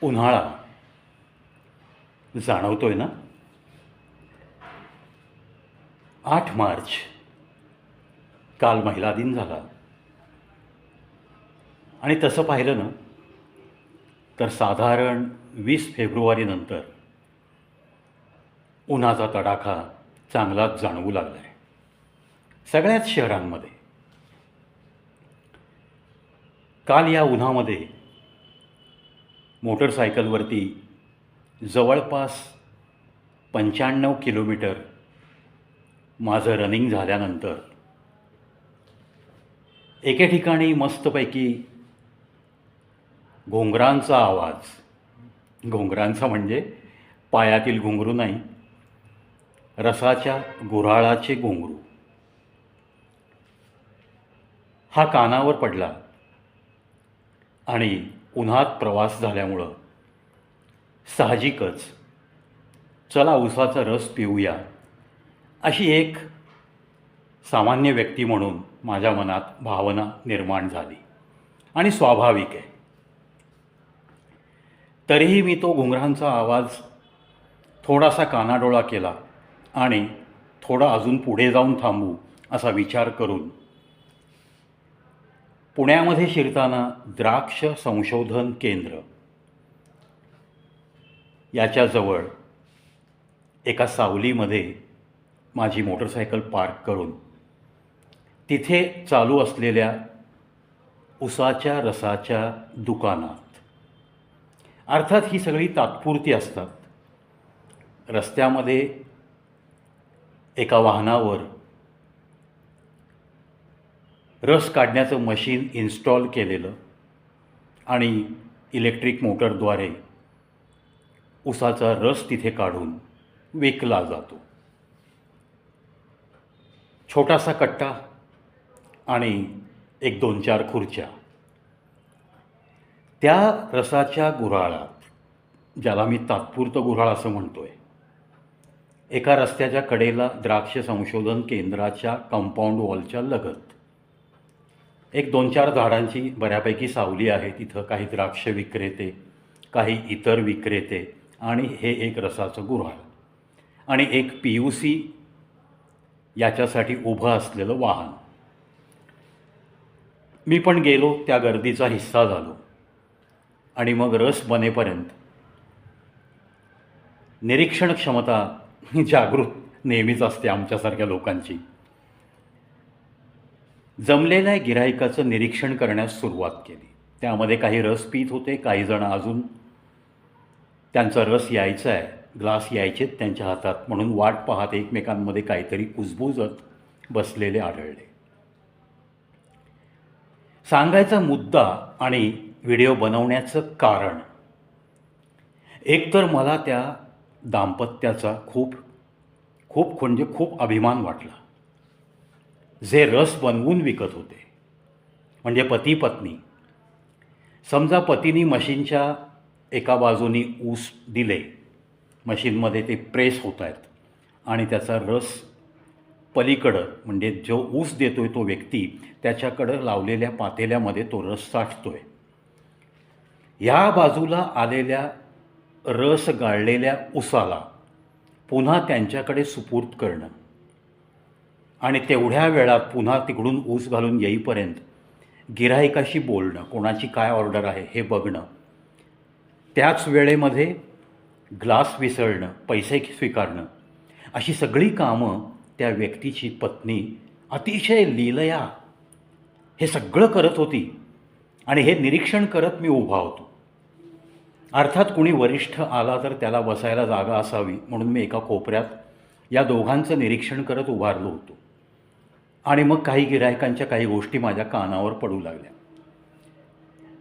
उन्हाळा जाणवतोय ना? 8 मार्च काल महिला दिन झाला आणि तसं पाहिलं ना तर साधारण 20 फेब्रुवारी नंतर उन्हाचा तडाखा चांगलाच जाणवू लागला आहे सगळ्याच शहरांमध्ये. काल या उन्हामध्ये मोटरसायकलवरती जवळपास 95 किलोमीटर माझं रनिंग झाल्यानंतर एके ठिकाणी मस्तपैकी घोंगरांचा आवाज, घोंगरांचा म्हणजे पायातील घुंगरू नाही, रसाच्या गुऱ्हाळाचे घुंगरू, हा कानावर पडला. आणि उन्हात प्रवास झाल्यामुळं साहजिकच चला उसाचा रस पिऊया अशी एक सामान्य व्यक्ती म्हणून माझ्या मनात भावना निर्माण झाली आणि स्वाभाविक आहे. तरीही मी तो घुंगरांचा आवाज थोडासा कानाडोळा केला आणि थोडा अजून पुढे जाऊन थांबू असा विचार करून पुण्यामध्ये शिरताना द्राक्ष संशोधन केंद्र याच्याजवळ एका सावलीमध्ये माझी मोटरसायकल पार्क करून तिथे चालू असलेल्या उसाच्या रसाच्या दुकानात, अर्थात ही सगळी तात्पुरती असतात, रस्त्यामध्ये एका वाहनावर रस काढण्याचं मशीन इन्स्टॉल केलेलं आणि इलेक्ट्रिक मोटरद्वारे उसाचा रस तिथे काढून विकला जातो. छोटासा कट्टा आणि 1-2-4 खुर्च्या. त्या रसाच्या गुऱ्हाळात, ज्याला मी तात्पुरतं गुऱ्हाळ असं म्हणतोय, एका रस्त्याच्या कडेला द्राक्ष संशोधन केंद्राच्या कंपाऊंड वॉलच्या लगत एक 2-4 झाडांची बऱ्यापैकी सावली आहे. तिथं काही द्राक्ष विक्रेते, काही इतर विक्रेते आणि हे एक रसाचं गुऱ्हाळ आणि एक PUC याच्यासाठी उभं असलेलं वाहन. मी पण गेलो, त्या गर्दीचा हिस्सा झालो आणि मग रस बनेपर्यंत निरीक्षण क्षमता जागृत नेहमीच असते आमच्यासारख्या लोकांची. जमलेल्या गिऱ्हाईकाचं निरीक्षण करण्यास सुरुवात केली. त्यामध्ये काही रस पीत होते, काही जण अजून त्यांचा रस यायचा आहे, ग्लास यायचेत त्यांच्या हातात म्हणून वाट पाहत एकमेकांमध्ये काहीतरी कुजबुजत बसलेले आढळले. सांगायचा मुद्दा आणि व्हिडिओ बनवण्याचं कारण, एकतर मला त्या दाम्पत्याचा खूप अभिमान वाटला, जे रस बनवून विकत होते. म्हणजे पती पत्नी. समजा पतीनी मशीनच्या एका बाजूनी ऊस दिले, मशीनमध्ये ते प्रेस होत आहेत आणि त्याचा रस पलीकडं, म्हणजे जो ऊस देतोय तो व्यक्ती, त्याच्याकडं लावलेल्या पातेल्यामध्ये तो रस साठतोय. ह्या बाजूला आलेल्या रस गाळलेल्या ऊसाला पुन्हा त्यांच्याकडे सुपूर्द करणं आणि तेवढ्या वेळात पुन्हा तिकडून ऊस घालून येईपर्यंत गिऱ्हाईकाशी बोलणं, कोणाची काय ऑर्डर आहे हे बघणं, त्याच वेळेमध्ये ग्लास विसळणं, पैसे स्वीकारणं, अशी सगळी कामं त्या व्यक्तीची पत्नी अतिशय लीलया हे सगळं करत होती. आणि हे निरीक्षण करत मी उभा होतो. अर्थात कुणी वरिष्ठ आला तर त्याला बसायला जागा असावी म्हणून मी एका कोपऱ्यात या दोघांचं निरीक्षण करत उभारलो होतो. आणि मग काही गिऱ्हाईकांच्या काही गोष्टी माझ्या कानावर पडू लागल्या.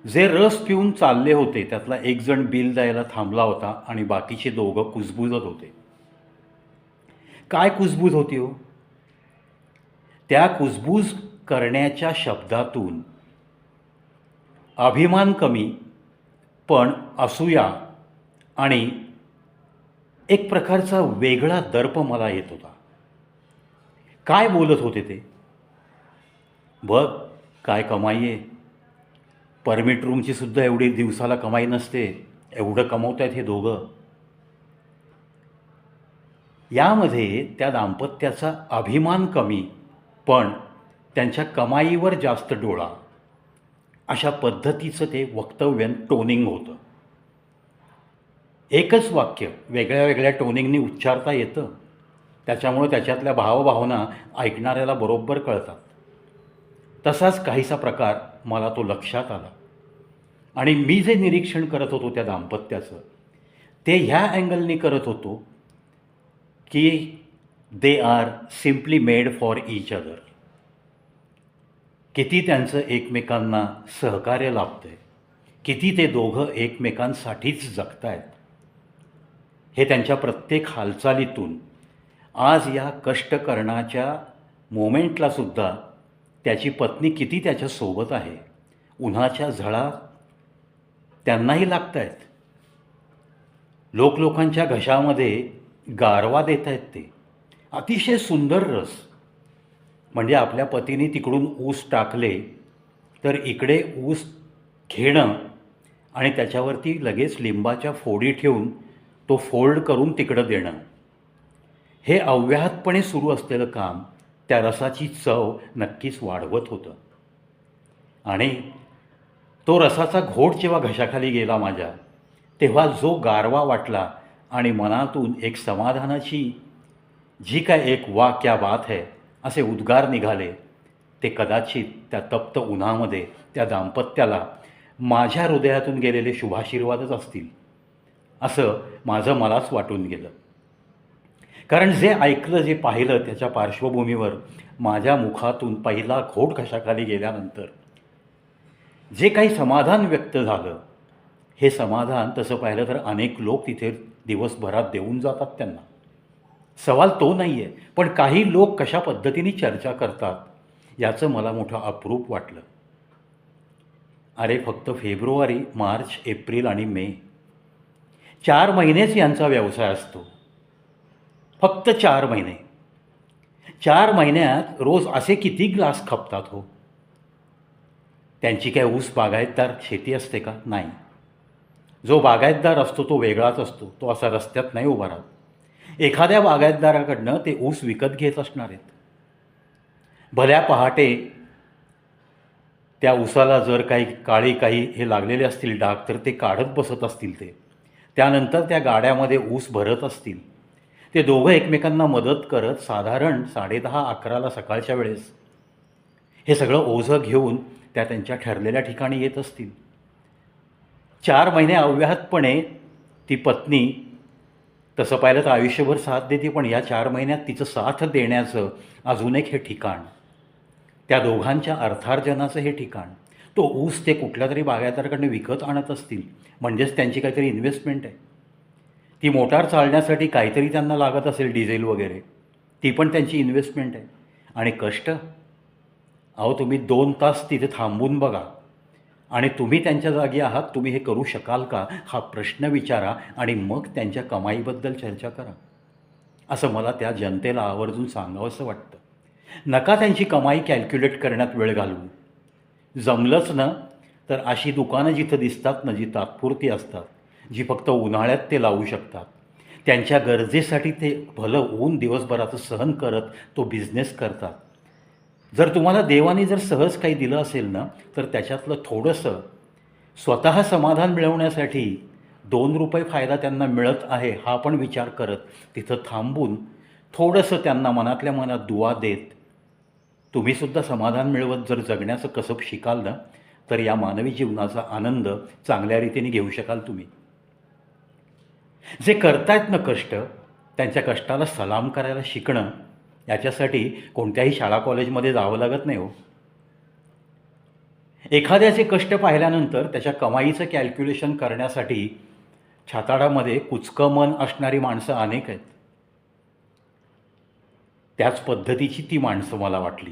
जे रस पिऊन चालले होते त्यातला एक जण बिल द्यायला थांबला होता आणि बाकीचे दोघं कुजबुजत होते. काय कुजबूज होती हो? त्या कुजबूज करण्याच्या शब्दातून अभिमान कमी, पण असूया आणि एक प्रकारचा वेगळा दर्प मला येत होता. काय बोलत होते ते? बघ काय कमाई आहे, परमिट रूमची सुद्धा एवढी दिवसाला कमाई नसते, एवढं कमवत आहेत हे दोघं. यामध्ये त्या दाम्पत्याचा अभिमान कमी, पण त्यांच्या कमाईवर जास्त डोळा, अशा पद्धतीचं ते वक्तव्य टोनिंग होतं. एकच वाक्य वेगळ्या वेगळ्या टोनिंगनी उच्चारता येतं, त्याच्यामुळे त्याच्यातल्या भावभावना ऐकणाऱ्याला बरोबर कळतात. तसाच काहीसा प्रकार मला तो लक्षात आला. आणि मी जे निरीक्षण करत होतो त्या दाम्पत्याचं, ते ह्या अँगलनी करत होतो की they are simply made for each other. किती त्यांचं एकमेकांना सहकार्य लाभतं आहे, किती ते दोघं एकमेकांसाठीच जगत आहेत, हे त्यांच्या प्रत्येक हालचालीतून आज या कष्ट करण्याच्या मोमेंटलासुद्धा त्याची पत्नी किती त्याच्यासोबत आहे. उन्हाच्या झळा त्यांनाही लागत आहेत. लोकांच्या घशामध्ये गारवा देत आहेत ते. अतिशय सुंदर रस. म्हणजे आपल्या पतीने तिकडून ऊस टाकले तर इकडे ऊस घेणं आणि त्याच्यावरती लगेच लिंबाच्या फोडी ठेवून तो फोल्ड करून तिकडं देणं, हे अव्याहतपणे सुरू असलेलं काम त्या रसाची चव नक्कीच वाढवत होतं. आणि तो रसाचा घोट जेव्हा घशाखाली गेला माझ्या, तेव्हा जो गारवा वाटला आणि मनातून एक समाधानाची जी काय एक वा क्या बात है असे उद्गार निघाले, ते कदाचित त्या तप्त उन्हामध्ये त्या दाम्पत्याला माझ्या हृदयातून गेलेले शुभाशीर्वादच असतील, असं माझं मलाच वाटून गेलं. कारण जे ऐकलं, जे पाहिलं, त्याच्या पार्श्वभूमीवर माझ्या मुखातून पहिला घोट घशाखाली गेल्यानंतर जे काही समाधान व्यक्त झालं, हे समाधान तसं पाहिलं तर अनेक लोक तिथे दिवसभरात देऊन जातात त्यांना. सवाल तो नाही आहे, पण काही लोक कशा पद्धतीने चर्चा करतात याचं मला मोठं अप्रूप वाटलं. अरे फक्त फेब्रुवारी, मार्च, एप्रिल आणि मे 4 महिनेच यांचा व्यवसाय असतो. फक्त 4 महिने. 4 महिन्यात रोज असे किती ग्लास खपतात हो. त्यांची काय ऊस बागायतदार शेती असते का? नाही. जो बागायतदार असतो तो वेगळाच असतो. तो असा रस्त्यात नाही उभा राहत. एखाद्या बागायतदाराकडनं ते ऊस विकत घेत असणार आहेत. भल्या पहाटे त्या ऊसाला जर काही हे लागलेले असतील डाग, तर ते काढत बसत असतील ते. त्यानंतर त्या गाड्यामध्ये ऊस भरत असतील. ते दोघं एकमेकांना मदत करत साधारण 10:30-11ला सकाळच्या वेळेस हे सगळं ओझं घेऊन त्यांच्या ठरलेल्या ठिकाणी येत असतील. 4 महिने अव्याहतपणे ती पत्नी तसं पाहिलं तर आयुष्यभर साथ देते, पण या 4 महिन्यात तिचं साथ देण्याचं अजून एक हे ठिकाण, त्या दोघांच्या अर्थार्जनाचं हे ठिकाण. तो ऊस ते कुठल्या तरी बागायतदाराकडनं विकत आणत असतील, म्हणजेच त्यांची काहीतरी इन्व्हेस्टमेंट आहे. ती मोटार चालण्यासाठी काहीतरी त्यांना लागत असेल, डिझेल वगैरे, ती पण त्यांची इन्व्हेस्टमेंट आहे. आणि कष्ट, अहो तुम्ही 2 तास तिथे थांबून बघा आणि तुम्ही त्यांच्या जागी आहात, तुम्ही हे करू शकाल का, हा प्रश्न विचारा आणि मग त्यांच्या कमाईबद्दल चर्चा करा, असं मला त्या जनतेला आवर्जून सांगावंसं वाटतं. नका त्यांची कमाई कॅल्क्युलेट करण्यात वेळ घालवू. जमलंच ना तर अशी दुकानं जिथं दिसतात ना, जी तात्पुरती असतात, जी फक्त उन्हाळ्यात ते लावू शकतात, त्यांच्या गरजेसाठी ते भलं ऊन दिवसभराचं सहन करत तो बिझनेस करतात. जर तुम्हाला देवाने जर सहज काही दिलं असेल ना, तर त्याच्यातलं थोडंसं स्वतः समाधान मिळवण्यासाठी 2 रुपये फायदा त्यांना मिळत आहे हा पण विचार करत तिथं थांबून थोडंसं त्यांना मनातल्या मनात दुआ देत तुम्हीसुद्धा समाधान मिळवत जर जगण्याचं कसब शिकाल ना, तर या मानवी जीवनाचा आनंद चांगल्या रीतीने घेऊ शकाल तुम्ही. जे करतायत ना कष्ट, त्यांच्या कष्टाला सलाम करायला शिकणं, याच्यासाठी कोणत्याही शाळा कॉलेजमध्ये जावं लागत नाही हो. एखाद्याचे कष्ट पाहिल्यानंतर त्याच्या कमाईचं कॅल्क्युलेशन करण्यासाठी छाताडामध्ये कुचकं मन असणारी माणसं अनेक आहेत. त्याच पद्धतीची ती माणसं मला वाटली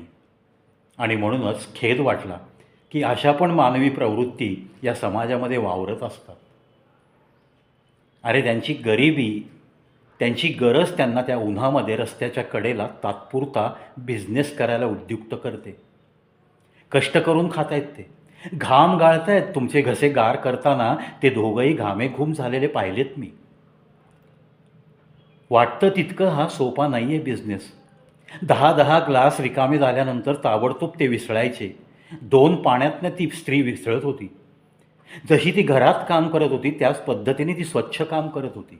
आणि म्हणूनच खेद वाटला की अशा पण मानवी प्रवृत्ती या समाजामध्ये वावरत असतात. अरे त्यांची गरिबी, त्यांची गरज त्यांना त्या उन्हामध्ये रस्त्याच्या कडेला तात्पुरता बिझनेस करायला उद्युक्त करते. कष्ट करून खात आहेत ते. घाम गाळतायत, तुमचे घसे गार करताना ते दोघंही घामेघूम झालेले पाहिलेत मी. वाटतं तितकं हा सोपा नाही आहे बिझनेस. 10-10 ग्लास रिकामे झाल्यानंतर ताबडतोब ते विसळायचे. 2 पाण्यातनं ती स्त्री विसळत होती. जशी ती घरात काम करत होती त्याच पद्धतीने ती स्वच्छ काम करत होती.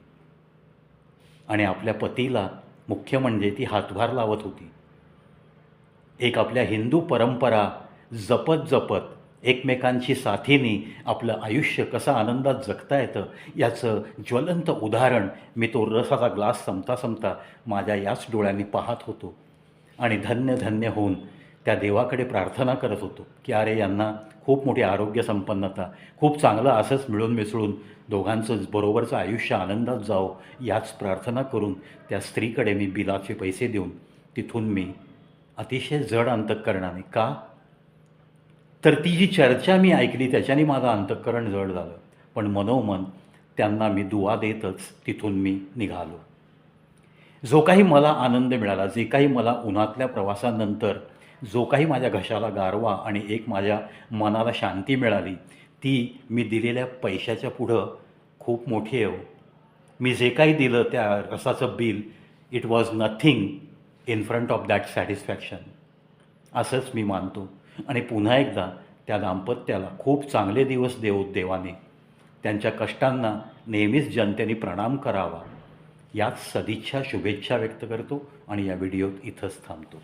आणि आपल्या पतीला मुख्य म्हणजे ती हातभार लावत होती. एक आपल्या हिंदू परंपरा जपत जपत एकमेकांची साथीने आपलं आयुष्य कसं आनंदात जगता येतं याचं ज्वलंत उदाहरण मी तो रसाचा ग्लास संपता संपता माझ्या याच डोळ्यांनी पाहत होतो. आणि धन्य धन्य होऊन त्या देवाकडे प्रार्थना करत होतो की अरे यांना खूप मोठी आरोग्य संपन्नता, खूप चांगलं असंच मिळून मिसळून दोघांचं बरोबरचं आयुष्य आनंदात जावं याच प्रार्थना करून त्या स्त्रीकडे मी बिलाचे पैसे देऊन तिथून मी अतिशय जड अंतःकरणाने, का तर ती जी चर्चा मी ऐकली त्याच्याने माझं अंतःकरण जड झालं. पण मनोमन त्यांना मी दुवा देतच तिथून मी निघालो. जो काही मला आनंद मिळाला, जे काही मला उन्हातल्या प्रवासानंतर जो काही माझ्या घशाला गारवा आणि एक माझ्या मनाला शांती मिळाली, ती मी दिलेल्या पैशाच्या पुढं खूप मोठी आहे हो. मी जे काही दिलं त्या रसाचं bill, it was nothing in front of that satisfaction, असंच मी मानतो. आणि पुन्हा एकदा त्या दाम्पत्याला खूप चांगले दिवस देवोत देवाने. त्यांच्या कष्टांना नेहमीच जनतेने प्रणाम करावा याच सदिच्छा शुभेच्छा व्यक्त करतो आणि या व्हिडिओत इथंच थांबतो.